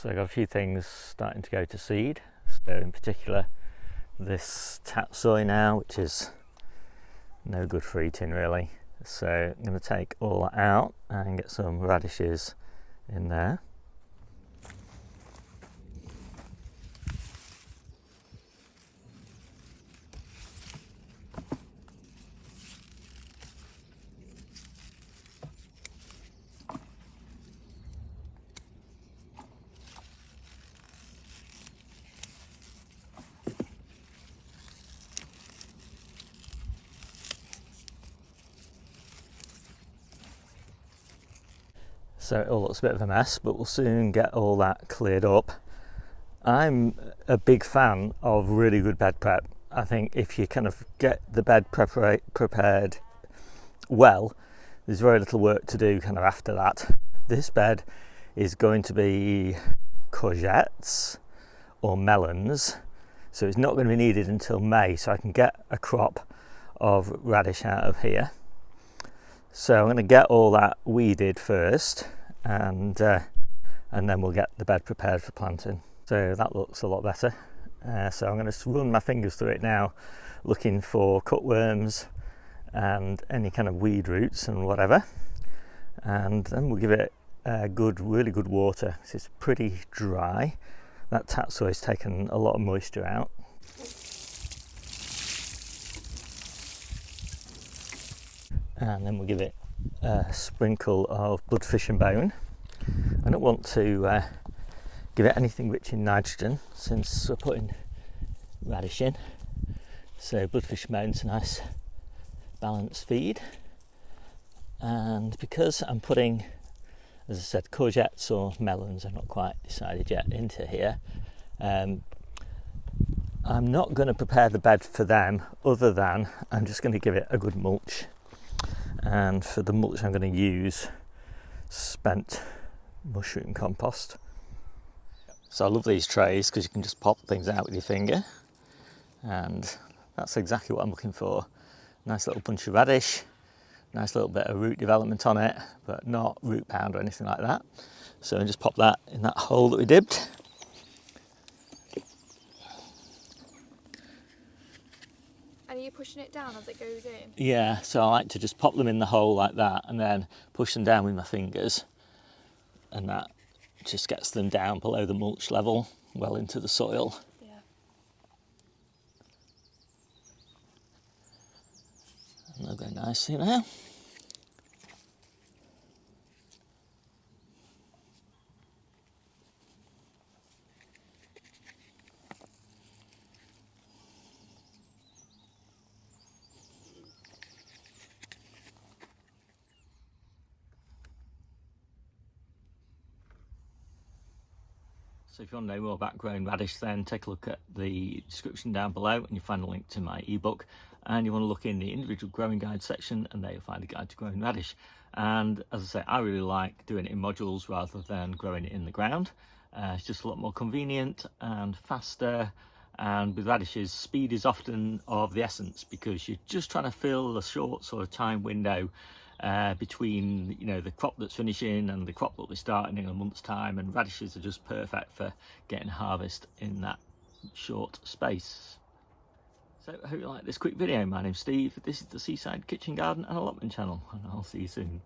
So I've got a few things starting to go to seed. So in particular this tatsoi now, which is no good for eating really. So I'm going to take all that out and get some radishes in there. So it all looks a bit of a mess, but we'll soon get all that cleared up. I'm a big fan of really good bed prep. I think if you kind of get the bed prepared well, there's very little work to do kind of after that. This bed is going to be courgettes or melons, so it's not going to be needed until May, so I can get a crop of radish out of here. So I'm going to get all that weeded first, and then we'll get the bed prepared for planting. So that looks a lot better. So I'm going to run my fingers through it now, looking for cutworms and any kind of weed roots and whatever. And then we'll give it a really good water. So it's pretty dry. That tatsoi has taken a lot of moisture out. And then we'll give it a sprinkle of bloodfish and bone. I don't want to give it anything rich in nitrogen since we're putting radish in. So bloodfish and bone's a nice balanced feed. And because I'm putting, as I said, courgettes or melons, I've not quite decided yet, into here, I'm not going to prepare the bed for them other than I'm just going to give it a good mulch. And for the mulch I'm going to use spent mushroom compost. So I love these trays because you can just pop things out with your finger, and that's exactly what I'm looking for. Nice little bunch of radish, nice little bit of root development on it, but not root bound or anything like that. So I just pop that in that hole that we dibbed. And are you pushing it down as it goes in? Yeah, so I like to just pop them in the hole like that and then push them down with my fingers, and that just gets them down below the mulch level, well into the soil. Yeah. And they'll go nicely now. So if you want to know more about growing radish, then take a look at the description down below and you'll find a link to my ebook. And you want to look in the individual growing guide section and there you'll find a guide to growing radish. And as I say, I really like doing it in modules rather than growing it in the ground. It's just a lot more convenient and faster. And with radishes, speed is often of the essence because you're just trying to fill a short sort of time window between, you know, the crop that's finishing and the crop that we're starting in a month's time, and radishes are just perfect for getting harvest in that short space. So I hope you like this quick video. My name's Steve, this is the Seaside Kitchen Garden and Allotment channel, and I'll see you soon.